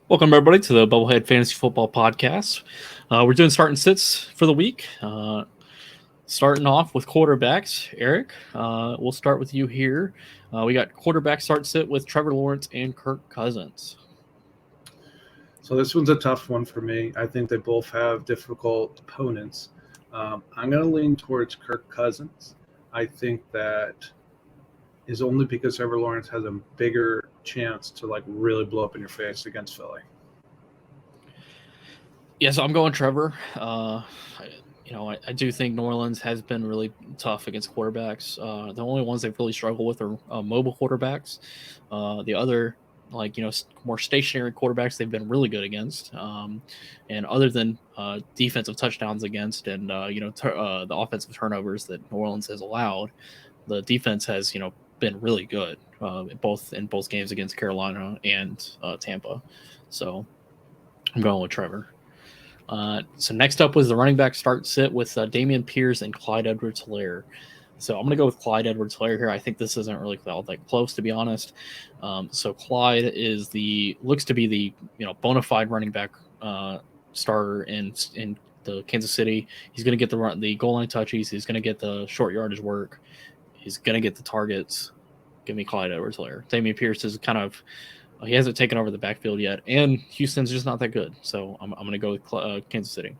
Welcome, everybody, to the Bubblehead Fantasy Football Podcast. We're doing start and sits for the week. Starting off with quarterbacks. Eric, we'll start with you here. We got quarterback start sit with Trevor Lawrence and Kirk Cousins. So this one's a tough one for me. I think they both have difficult opponents. I'm going to lean towards Kirk Cousins. I think that is only because Trevor Lawrence has a bigger chance to really blow up in your face against Philly. Yeah, so I'm going Trevor. I do think New Orleans has been really tough against quarterbacks. The only ones they've really struggled with are mobile quarterbacks. The other, more stationary quarterbacks, they've been really good against. And other than defensive touchdowns against and the offensive turnovers that New Orleans has allowed, the defense has been really good in both games against Carolina and Tampa. So I'm going with Trevor. So next up was the running back start sit with Dameon Pierce and Clyde Edwards-Helaire. So I'm going to go with Clyde Edwards-Helaire here. I think this isn't really all that close, to be honest. So Clyde looks to be the bona fide running back starter in the Kansas City. He's going to get the goal line touches. He's going to get the short yardage work. He's going to get the targets. Give me Clyde Edwards-Helaire. Dameon Pierce is he hasn't taken over the backfield yet, and Houston's just not that good. So I'm going to go with Kansas City.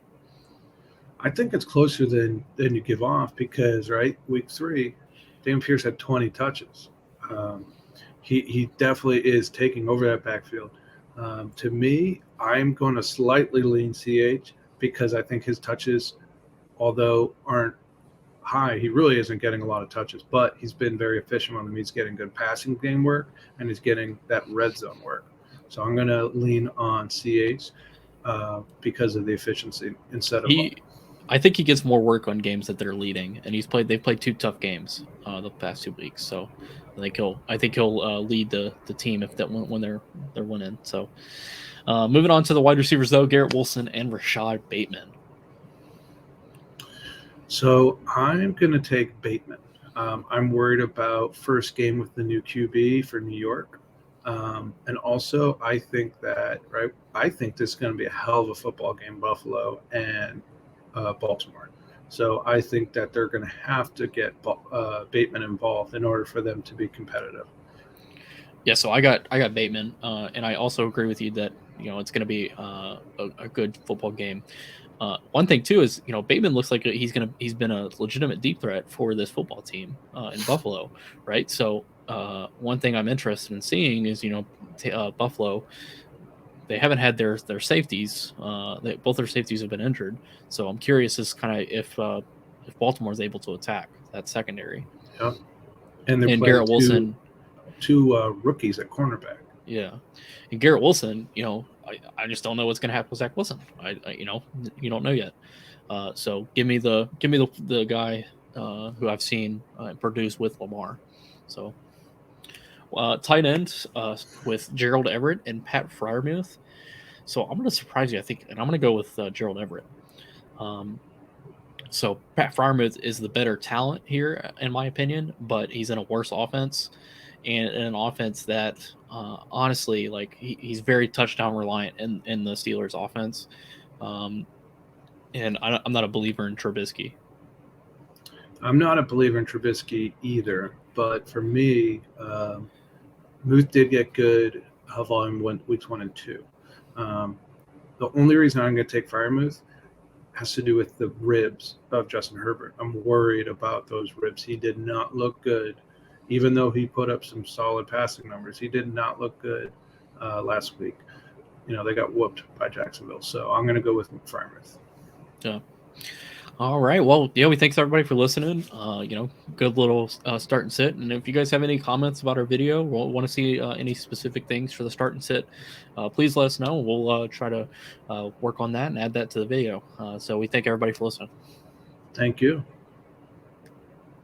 I think it's closer than you give off because, week 3, Dameon Pierce had 20 touches. He definitely is taking over that backfield. To me, I'm going to slightly lean CH because I think his touches, although aren't high, he really isn't getting a lot of touches, but he's been very efficient on them. He's getting good passing game work, and he's getting that red zone work. So I'm going to lean on CH because of the efficiency instead of. I think he gets more work on games that they're leading, and they've played 2 tough games the past 2 weeks. So I think he'll lead the team when they're winning. So moving on to the wide receivers though, Garrett Wilson and Rashad Bateman. So I'm going to take Bateman. I'm worried about first game with the new QB for New York. And also I think that, I think this is going to be a hell of a football game, Buffalo and Baltimore. So I think that they're going to have to get Bateman involved in order for them to be competitive. Yeah, so I got Bateman, and I also agree with you that it's going to be a good football game. One thing too is Bateman looks like he's been a legitimate deep threat for this football team in Buffalo, right? So one thing I'm interested in seeing is Buffalo, they haven't had their safeties. Both their safeties have been injured, so I'm curious as kind of if Baltimore is able to attack that secondary. Yeah, and they're Garrett Wilson, two rookies at cornerback. Yeah, and Garrett Wilson, I just don't know what's going to happen with Zach Wilson. You don't know yet. So give me the guy who I've seen produce with Lamar. So tight end with Gerald Everett and Pat Freiermuth. So I'm going to surprise you, I think, and I'm going to go with Gerald Everett. So Pat Freiermuth is the better talent here, in my opinion, but he's in a worse offense. And an offense that, honestly, he's very touchdown reliant in the Steelers' offense. And I'm not a believer in Trubisky. I'm not a believer in Trubisky either. But for me, Muth did get good volume weeks 1 and 2. The only reason I'm going to take Freiermuth has to do with the ribs of Justin Herbert. I'm worried about those ribs. He did not look good. Even though he put up some solid passing numbers, he did not look good last week. They got whooped by Jacksonville. So I'm going to go with Freiermuth. Yeah. All right. Well, we thanks everybody for listening. Good little start and sit. And if you guys have any comments about our video, or want to see any specific things for the start and sit, please let us know. We'll try to work on that and add that to the video. So we thank everybody for listening. Thank you.